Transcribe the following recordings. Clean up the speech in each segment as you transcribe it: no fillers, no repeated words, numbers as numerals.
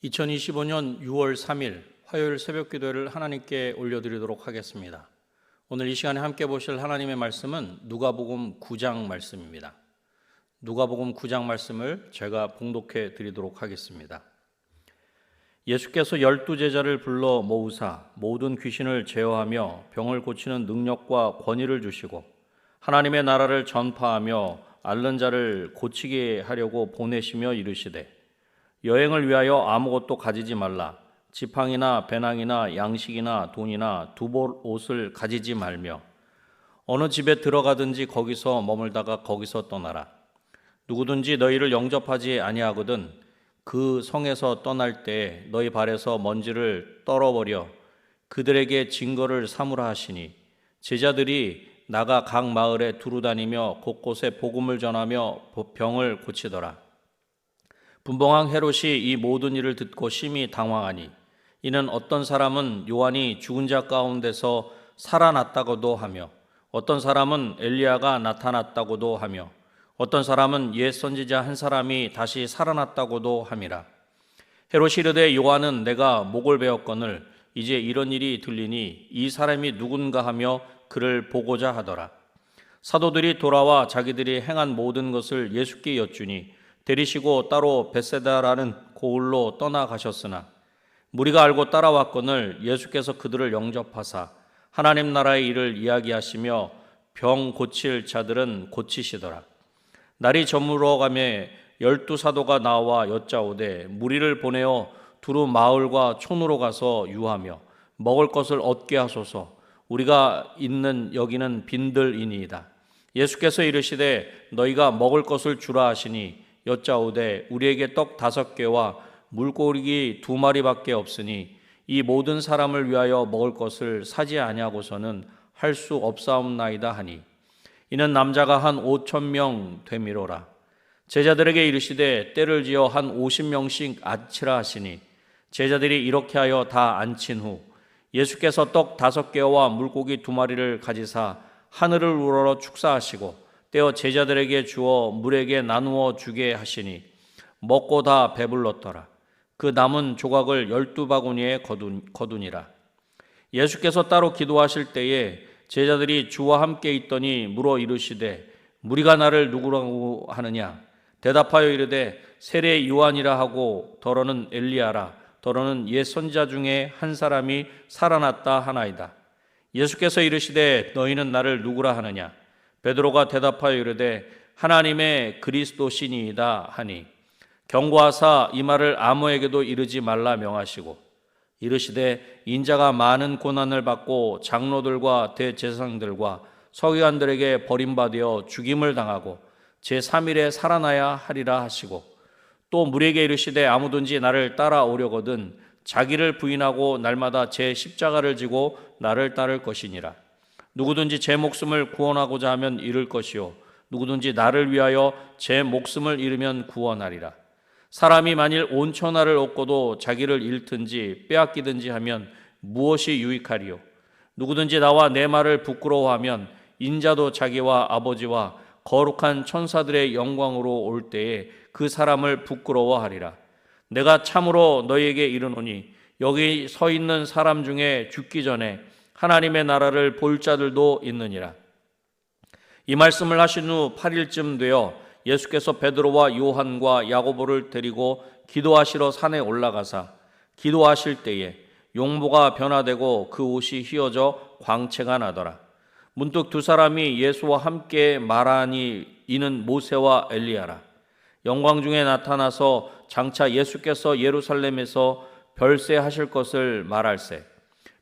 2025년 6월 3일 화요일 새벽 기도를 하나님께 올려드리도록 하겠습니다. 오늘 이 시간에 함께 보실 하나님의 말씀은 누가복음 9장 말씀입니다. 누가복음 9장 말씀을 제가 봉독해 드리도록 하겠습니다. 예수께서 12제자를 불러 모으사 모든 귀신을 제어하며 병을 고치는 능력과 권위를 주시고 하나님의 나라를 전파하며 앓는 자를 고치게 하려고 보내시며 이르시되 여행을 위하여 아무것도 가지지 말라. 지팡이나 배낭이나 양식이나 돈이나 두벌 옷을 가지지 말며 어느 집에 들어가든지 거기서 머물다가 거기서 떠나라. 누구든지 너희를 영접하지 아니하거든 그 성에서 떠날 때 너희 발에서 먼지를 떨어버려 그들에게 증거를 삼으라 하시니 제자들이 나가 각 마을에 두루 다니며 곳곳에 복음을 전하며 병을 고치더라. 분봉왕 헤롯이 이 모든 일을 듣고 심히 당황하니 이는 어떤 사람은 요한이 죽은 자 가운데서 살아났다고도 하며 어떤 사람은 엘리야가 나타났다고도 하며 어떤 사람은 옛 선지자 한 사람이 다시 살아났다고도 함이라. 헤롯이 이르되 요한은 내가 목을 베었거늘 이제 이런 일이 들리니 이 사람이 누군가 하며 그를 보고자 하더라. 사도들이 돌아와 자기들이 행한 모든 것을 예수께 여쭈니 데리시고 따로 벳세다라는 고을로 떠나가셨으나 무리가 알고 따라왔거늘 예수께서 그들을 영접하사 하나님 나라의 일을 이야기하시며 병 고칠 자들은 고치시더라. 날이 저물어가매 12사도가 나와 여짜오되 무리를 보내어 두루 마을과 촌으로 가서 유하며 먹을 것을 얻게 하소서. 우리가 있는 여기는 빈들이니이다. 예수께서 이르시되 너희가 먹을 것을 주라 하시니 여짜오되 우리에게 떡 5개와 물고기 2마리밖에 없으니 이 모든 사람을 위하여 먹을 것을 사지 아니하고서는 할 수 없사옵나이다 하니 이는 남자가 한 5,000명 되미로라. 제자들에게 이르시되 때를 지어 한 50명씩 앉히라 하시니 제자들이 이렇게 하여 다 앉힌 후 예수께서 떡 5개와 물고기 2마리를 가지사 하늘을 우러러 축사하시고 떼어 제자들에게 주어 물에게 나누어 주게 하시니 먹고 다 배불렀더라. 그 남은 조각을 12바구니에 거두니라. 예수께서 따로 기도하실 때에 제자들이 주와 함께 있더니 물어 이르시되 무리가 나를 누구라고 하느냐? 대답하여 이르되 세례 요한이라 하고 더러는 엘리야라 더러는 옛 선지자 중에 한 사람이 살아났다 하나이다. 예수께서 이르시되 너희는 나를 누구라 하느냐? 베드로가 대답하여 이르되 하나님의 그리스도시니이다 하니 경고하사 이 말을 아무에게도 이르지 말라 명하시고 이르시되 인자가 많은 고난을 받고 장로들과 대제사장들과 서기관들에게 버림받아 죽임을 당하고 제3일에 살아나야 하리라 하시고 또 무리에게 이르시되 아무든지 나를 따라오려거든 자기를 부인하고 날마다 제 십자가를 지고 나를 따를 것이니라. 누구든지 제 목숨을 구원하고자 하면 잃을 것이요 누구든지 나를 위하여 제 목숨을 잃으면 구원하리라. 사람이 만일 온 천하를 얻고도 자기를 잃든지 빼앗기든지 하면 무엇이 유익하리요? 누구든지 나와 내 말을 부끄러워하면 인자도 자기와 아버지와 거룩한 천사들의 영광으로 올 때에 그 사람을 부끄러워하리라. 내가 참으로 너희에게 이르노니 여기 서 있는 사람 중에 죽기 전에 하나님의 나라를 볼 자들도 있느니라. 이 말씀을 하신 후 8일쯤 되어 예수께서 베드로와 요한과 야고보를 데리고 기도하시러 산에 올라가사 기도하실 때에 용모가 변화되고 그 옷이 휘어져 광채가 나더라. 문득 두 사람이 예수와 함께 말하니 이는 모세와 엘리야라. 영광 중에 나타나서 장차 예수께서 예루살렘에서 별세하실 것을 말할세.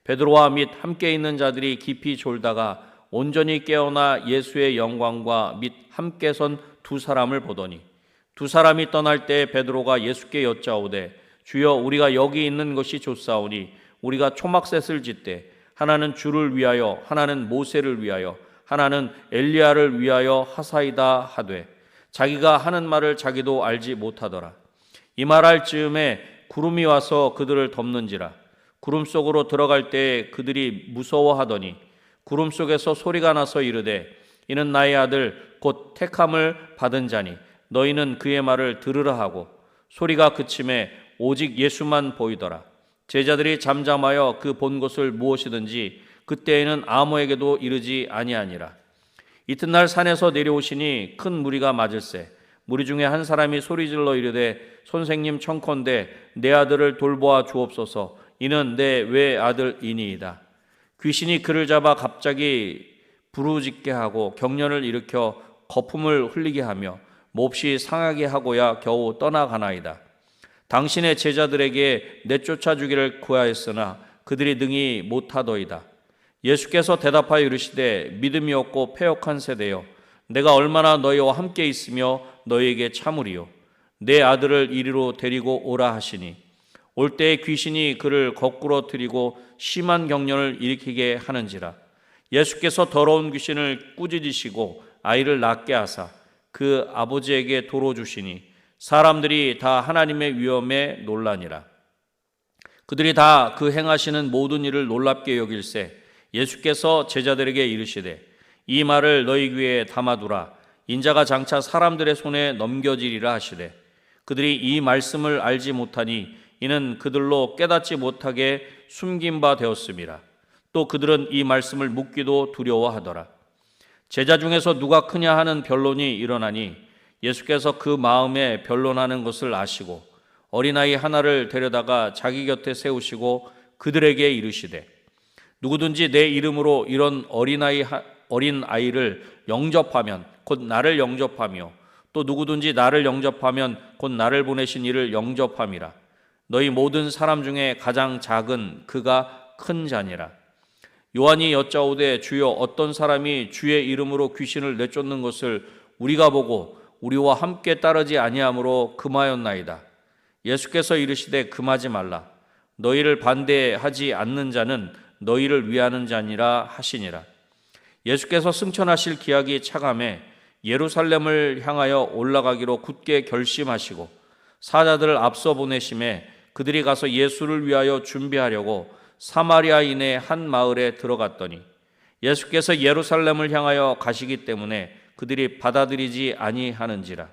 베드로와 및 함께 있는 자들이 깊이 졸다가 온전히 깨어나 예수의 영광과 및 함께 선 두 사람을 보더니 두 사람이 떠날 때 베드로가 예수께 여짜오되 주여 우리가 여기 있는 것이 좋사오니 우리가 초막셋을 짓되 하나는 주를 위하여 하나는 모세를 위하여 하나는 엘리야를 위하여 하사이다 하되 자기가 하는 말을 자기도 알지 못하더라. 이 말할 즈음에 구름이 와서 그들을 덮는지라. 구름 속으로 들어갈 때 그들이 무서워하더니 구름 속에서 소리가 나서 이르되 이는 나의 아들 곧 택함을 받은 자니 너희는 그의 말을 들으라 하고 소리가 그침에 오직 예수만 보이더라. 제자들이 잠잠하여 그 본 것을 무엇이든지 그때에는 아무에게도 이르지 아니하니라. 이튿날 산에서 내려오시니 큰 무리가 맞을세 무리 중에 한 사람이 소리질러 이르되 선생님 청컨대 내 아들을 돌보아 주옵소서. 이는 내 외아들이니이다. 귀신이 그를 잡아 갑자기 부르짖게 하고 경련을 일으켜 거품을 흘리게 하며 몹시 상하게 하고야 겨우 떠나가나이다. 당신의 제자들에게 내쫓아 주기를 구하였으나 그들이 능히 못하더이다. 예수께서 대답하여 이르시되 믿음이 없고 패역한 세대여 내가 얼마나 너희와 함께 있으며 너희에게 참으리요. 내 아들을 이리로 데리고 오라 하시니 올 때에 귀신이 그를 거꾸로 들이고 심한 경련을 일으키게 하는지라. 예수께서 더러운 귀신을 꾸짖으시고 아이를 낫게 하사 그 아버지에게 도로 주시니 사람들이 다 하나님의 위엄에 놀라니라. 그들이 다 그 행하시는 모든 일을 놀랍게 여길세 예수께서 제자들에게 이르시되 이 말을 너희 귀에 담아두라. 인자가 장차 사람들의 손에 넘겨지리라 하시되 그들이 이 말씀을 알지 못하니 이는 그들로 깨닫지 못하게 숨긴 바 되었음이라. 또 그들은 이 말씀을 묻기도 두려워하더라. 제자 중에서 누가 크냐 하는 변론이 일어나니 예수께서 그 마음에 변론하는 것을 아시고 어린아이 하나를 데려다가 자기 곁에 세우시고 그들에게 이르시되 누구든지 내 이름으로 이런 어린 아이를 영접하면 곧 나를 영접하며 또 누구든지 나를 영접하면 곧 나를 보내신 이를 영접함이라. 너희 모든 사람 중에 가장 작은 그가 큰 자니라. 요한이 여짜오되 주여 어떤 사람이 주의 이름으로 귀신을 내쫓는 것을 우리가 보고 우리와 함께 따르지 아니하므로 금하였나이다. 예수께서 이르시되 금하지 말라. 너희를 반대하지 않는 자는 너희를 위하는 자니라 하시니라. 예수께서 승천하실 기약이 차감해 예루살렘을 향하여 올라가기로 굳게 결심하시고 사자들을 앞서 보내심에 그들이 가서 예수를 위하여 준비하려고 사마리아인의 한 마을에 들어갔더니 예수께서 예루살렘을 향하여 가시기 때문에 그들이 받아들이지 아니하는지라.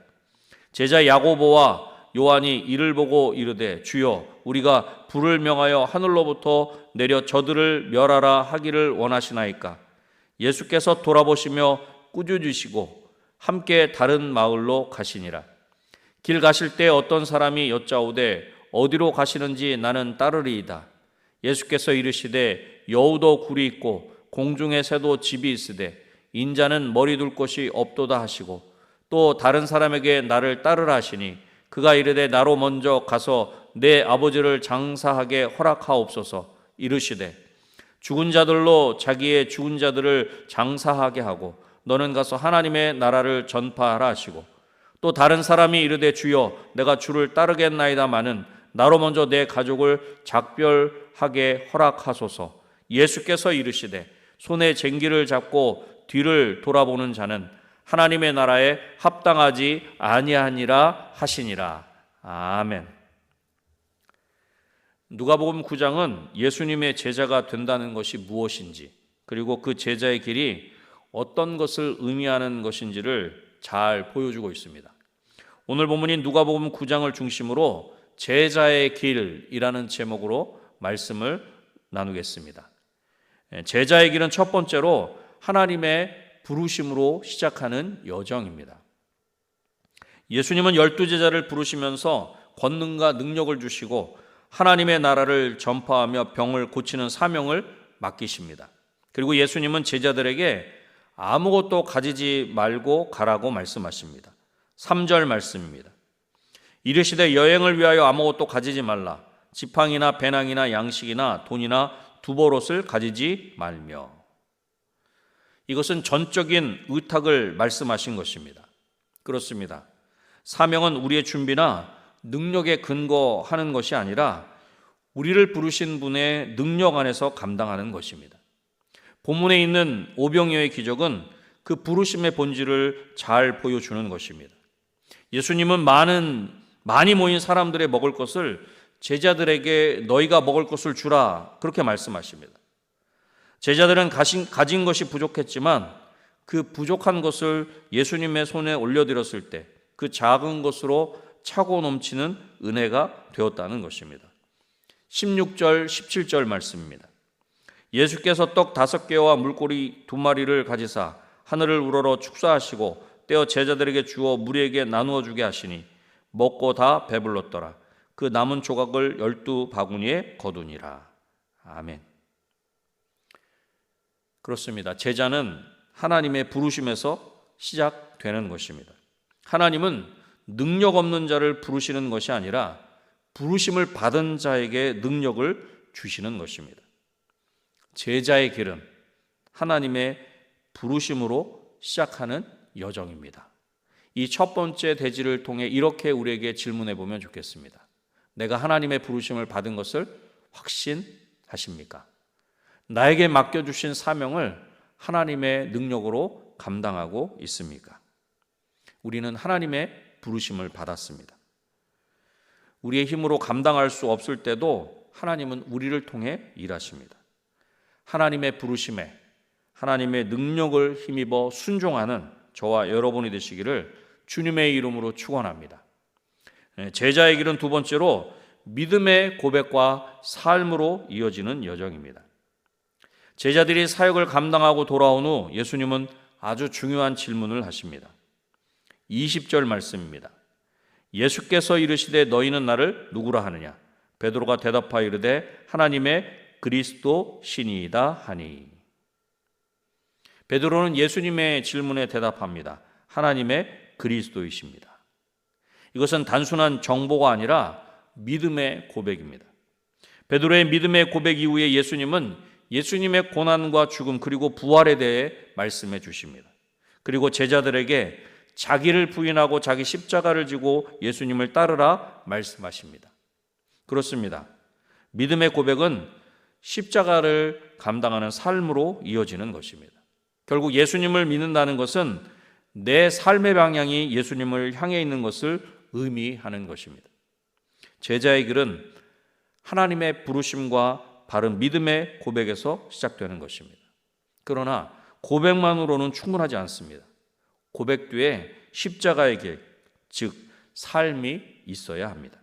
제자 야고보와 요한이 이를 보고 이르되 주여 우리가 불을 명하여 하늘로부터 내려 저들을 멸하라 하기를 원하시나이까. 예수께서 돌아보시며 꾸짖으시고 함께 다른 마을로 가시니라. 길 가실 때 어떤 사람이 여짜오되 어디로 가시는지 나는 따르리이다. 예수께서 이르시되 여우도 굴이 있고 공중의 새도 집이 있으되 인자는 머리 둘 곳이 없도다 하시고 또 다른 사람에게 나를 따르라 하시니 그가 이르되 나로 먼저 가서 내 아버지를 장사하게 허락하옵소서. 이르시되 죽은 자들로 자기의 죽은 자들을 장사하게 하고 너는 가서 하나님의 나라를 전파하라 하시고 또 다른 사람이 이르되 주여 내가 주를 따르겠나이다마는 나로 먼저 내 가족을 작별하게 허락하소서. 예수께서 이르시되 손에 쟁기를 잡고 뒤를 돌아보는 자는 하나님의 나라에 합당하지 아니하니라 하시니라. 아멘. 누가복음 9장은 예수님의 제자가 된다는 것이 무엇인지 그리고 그 제자의 길이 어떤 것을 의미하는 것인지를 잘 보여주고 있습니다. 오늘 본문인 누가복음 9장을 중심으로 제자의 길이라는 제목으로 말씀을 나누겠습니다. 제자의 길은 첫 번째로 하나님의 부르심으로 시작하는 여정입니다. 예수님은 12제자를 부르시면서 권능과 능력을 주시고 하나님의 나라를 전파하며 병을 고치는 사명을 맡기십니다. 그리고 예수님은 제자들에게 아무것도 가지지 말고 가라고 말씀하십니다. 3절 말씀입니다. 이르시되 여행을 위하여 아무것도 가지지 말라. 지팡이나 배낭이나 양식이나 돈이나 두보롯을 가지지 말며. 이것은 전적인 의탁을 말씀하신 것입니다. 그렇습니다. 사명은 우리의 준비나 능력에 근거하는 것이 아니라 우리를 부르신 분의 능력 안에서 감당하는 것입니다. 본문에 있는 오병이어의 기적은 그 부르심의 본질을 잘 보여주는 것입니다. 예수님은 많이 모인 사람들의 먹을 것을 제자들에게 너희가 먹을 것을 주라 그렇게 말씀하십니다. 제자들은 가진 것이 부족했지만 그 부족한 것을 예수님의 손에 올려드렸을 때 그 작은 것으로 차고 넘치는 은혜가 되었다는 것입니다. 16절, 17절 말씀입니다. 예수께서 떡 5개와 물고기 2마리를 가지사 하늘을 우러러 축사하시고 떼어 제자들에게 주어 무리에게 나누어 주게 하시니 먹고 다 배불렀더라. 그 남은 조각을 12바구니에 거두니라. 아멘. 그렇습니다. 제자는 하나님의 부르심에서 시작되는 것입니다. 하나님은 능력 없는 자를 부르시는 것이 아니라 부르심을 받은 자에게 능력을 주시는 것입니다. 제자의 길은 하나님의 부르심으로 시작하는 여정입니다. 이 첫 번째 대지를 통해 이렇게 우리에게 질문해 보면 좋겠습니다. 내가 하나님의 부르심을 받은 것을 확신하십니까? 나에게 맡겨주신 사명을 하나님의 능력으로 감당하고 있습니까? 우리는 하나님의 부르심을 받았습니다. 우리의 힘으로 감당할 수 없을 때도 하나님은 우리를 통해 일하십니다. 하나님의 부르심에 하나님의 능력을 힘입어 순종하는 저와 여러분이 되시기를 주님의 이름으로 축원합니다. 제자의 길은 두 번째로 믿음의 고백과 삶으로 이어지는 여정입니다. 제자들이 사역을 감당하고 돌아온 후 예수님은 아주 중요한 질문을 하십니다. 20절 말씀입니다. 예수께서 이르시되 너희는 나를 누구라 하느냐? 베드로가 대답하여 이르되 하나님의 그리스도 신이이다 하니. 베드로는 예수님의 질문에 대답합니다. 하나님의 그리스도이십니다. 이것은 단순한 정보가 아니라 믿음의 고백입니다. 베드로의 믿음의 고백 이후에 예수님은 예수님의 고난과 죽음 그리고 부활에 대해 말씀해 주십니다. 그리고 제자들에게 자기를 부인하고 자기 십자가를 지고 예수님을 따르라 말씀하십니다. 그렇습니다. 믿음의 고백은 십자가를 감당하는 삶으로 이어지는 것입니다. 결국 예수님을 믿는다는 것은 내 삶의 방향이 예수님을 향해 있는 것을 의미하는 것입니다. 제자의 길은 하나님의 부르심과 바른 믿음의 고백에서 시작되는 것입니다. 그러나 고백만으로는 충분하지 않습니다. 고백 뒤에 십자가의 길, 즉 삶이 있어야 합니다.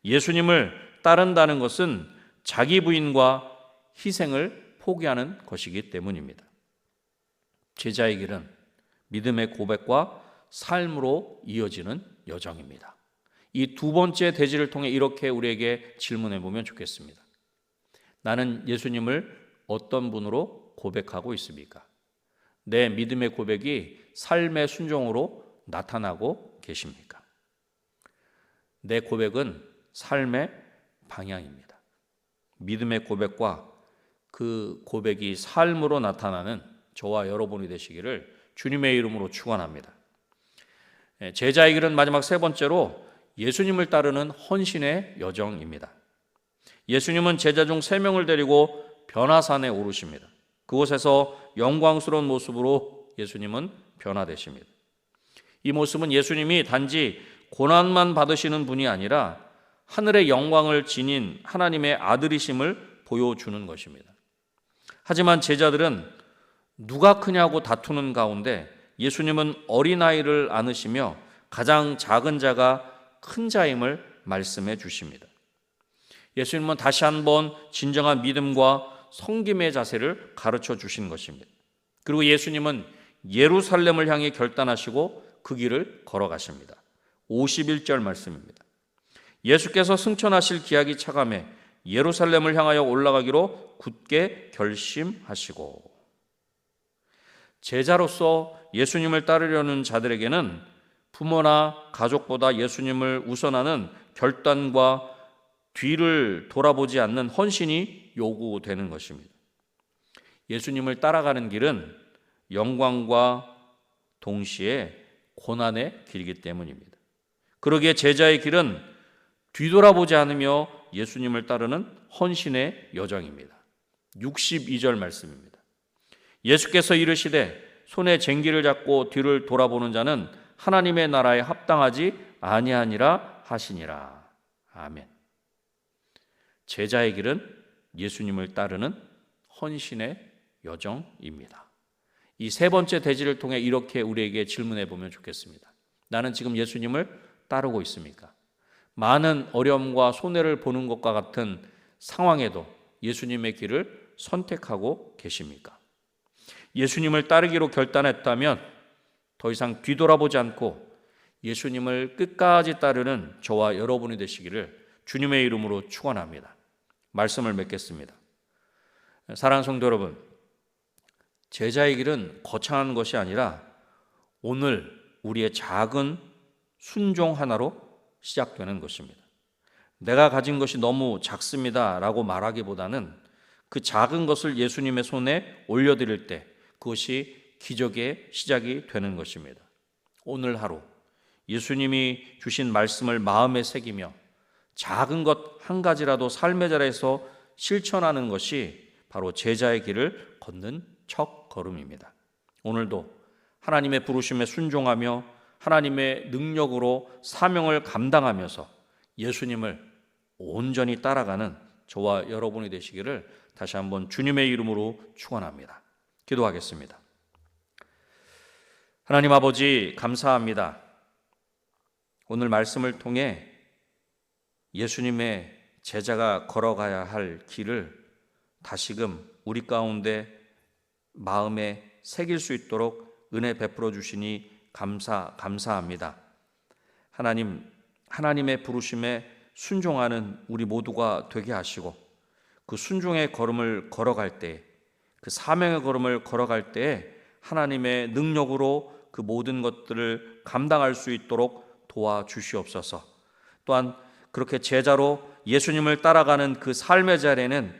예수님을 따른다는 것은 자기 부인과 희생을 포기하는 것이기 때문입니다. 제자의 길은 믿음의 고백과 삶으로 이어지는 여정입니다. 이 두 번째 대지를 통해 이렇게 우리에게 질문해 보면 좋겠습니다. 나는 예수님을 어떤 분으로 고백하고 있습니까? 내 믿음의 고백이 삶의 순종으로 나타나고 계십니까? 내 고백은 삶의 방향입니다. 믿음의 고백과 그 고백이 삶으로 나타나는 저와 여러분이 되시기를 주님의 이름으로 축원합니다. 제자의 길은 마지막 세 번째로 예수님을 따르는 헌신의 여정입니다. 예수님은 제자 중 3명을 데리고 변화산에 오르십니다. 그곳에서 영광스러운 모습으로 예수님은 변화되십니다. 이 모습은 예수님이 단지 고난만 받으시는 분이 아니라 하늘의 영광을 지닌 하나님의 아들이심을 보여주는 것입니다. 하지만 제자들은 누가 크냐고 다투는 가운데 예수님은 어린아이를 안으시며 가장 작은 자가 큰 자임을 말씀해 주십니다. 예수님은 다시 한번 진정한 믿음과 섬김의 자세를 가르쳐 주신 것입니다. 그리고 예수님은 예루살렘을 향해 결단하시고 그 길을 걸어가십니다. 51절 말씀입니다. 예수께서 승천하실 기약이 차감해 예루살렘을 향하여 올라가기로 굳게 결심하시고, 제자로서 예수님을 따르려는 자들에게는 부모나 가족보다 예수님을 우선하는 결단과 뒤를 돌아보지 않는 헌신이 요구되는 것입니다. 예수님을 따라가는 길은 영광과 동시에 고난의 길이기 때문입니다. 그러기에 제자의 길은 뒤돌아보지 않으며 예수님을 따르는 헌신의 여정입니다. 62절 말씀입니다. 예수께서 이르시되 손에 쟁기를 잡고 뒤를 돌아보는 자는 하나님의 나라에 합당하지 아니하니라 하시니라. 아멘. 제자의 길은 예수님을 따르는 헌신의 여정입니다. 이 세 번째 대지를 통해 이렇게 우리에게 질문해 보면 좋겠습니다. 나는 지금 예수님을 따르고 있습니까? 많은 어려움과 손해를 보는 것과 같은 상황에도 예수님의 길을 선택하고 계십니까? 예수님을 따르기로 결단했다면 더 이상 뒤돌아보지 않고 예수님을 끝까지 따르는 저와 여러분이 되시기를 주님의 이름으로 축원합니다. 말씀을 맺겠습니다. 사랑하는 성도 여러분, 제자의 길은 거창한 것이 아니라 오늘 우리의 작은 순종 하나로 시작되는 것입니다. 내가 가진 것이 너무 작습니다 라고 말하기보다는 그 작은 것을 예수님의 손에 올려드릴 때 그것이 기적의 시작이 되는 것입니다. 오늘 하루 예수님이 주신 말씀을 마음에 새기며 작은 것 한 가지라도 삶의 자리에서 실천하는 것이 바로 제자의 길을 걷는 첫 걸음입니다. 오늘도 하나님의 부르심에 순종하며 하나님의 능력으로 사명을 감당하면서 예수님을 온전히 따라가는 저와 여러분이 되시기를 다시 한번 주님의 이름으로 축원합니다. 기도하겠습니다. 하나님 아버지 감사합니다. 오늘 말씀을 통해 예수님의 제자가 걸어가야 할 길을 다시금 우리 가운데 마음에 새길 수 있도록 은혜 베풀어 주시니 감사합니다. 하나님의 부르심에 순종하는 우리 모두가 되게 하시고 그 순종의 걸음을 걸어갈 때, 그 사명의 걸음을 걸어갈 때 하나님의 능력으로 그 모든 것들을 감당할 수 있도록 도와주시옵소서. 또한 그렇게 제자로 예수님을 따라가는 그 삶의 자리에는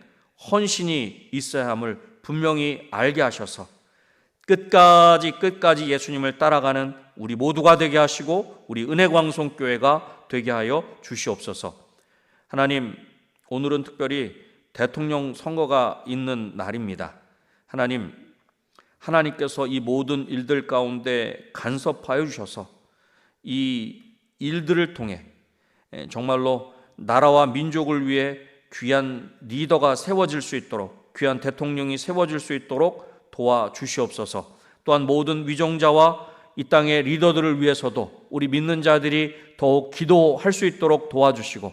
헌신이 있어야 함을 분명히 알게 하셔서 끝까지 예수님을 따라가는 우리 모두가 되게 하시고 우리 은혜광송교회가 되게 하여 주시옵소서. 하나님, 오늘은 특별히 대통령 선거가 있는 날입니다. 하나님께서 이 모든 일들 가운데 간섭하여 주셔서 이 일들을 통해 정말로 나라와 민족을 위해 귀한 리더가 세워질 수 있도록, 귀한 대통령이 세워질 수 있도록 도와주시옵소서. 또한 모든 위정자와 이 땅의 리더들을 위해서도 우리 믿는 자들이 더욱 기도할 수 있도록 도와주시고,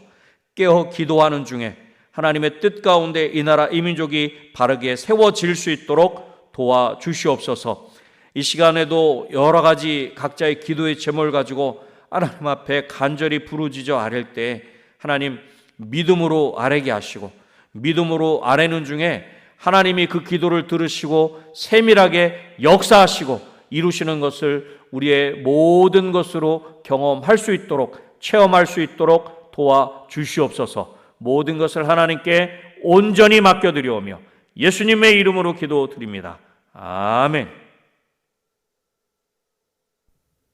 깨어 기도하는 중에 하나님의 뜻 가운데 이 나라 이 민족이 바르게 세워질 수 있도록 도와주시옵소서. 이 시간에도 여러 가지 각자의 기도의 제목을 가지고 하나님 앞에 간절히 부르짖어 아랠 때 하나님 믿음으로 아뢰게 하시고, 믿음으로 아뢰는 중에 하나님이 그 기도를 들으시고 세밀하게 역사하시고 이루시는 것을 우리의 모든 것으로 경험할 수 있도록, 체험할 수 있도록 도와주시옵소서. 모든 것을 하나님께 온전히 맡겨드리오며 예수님의 이름으로 기도드립니다. 아멘.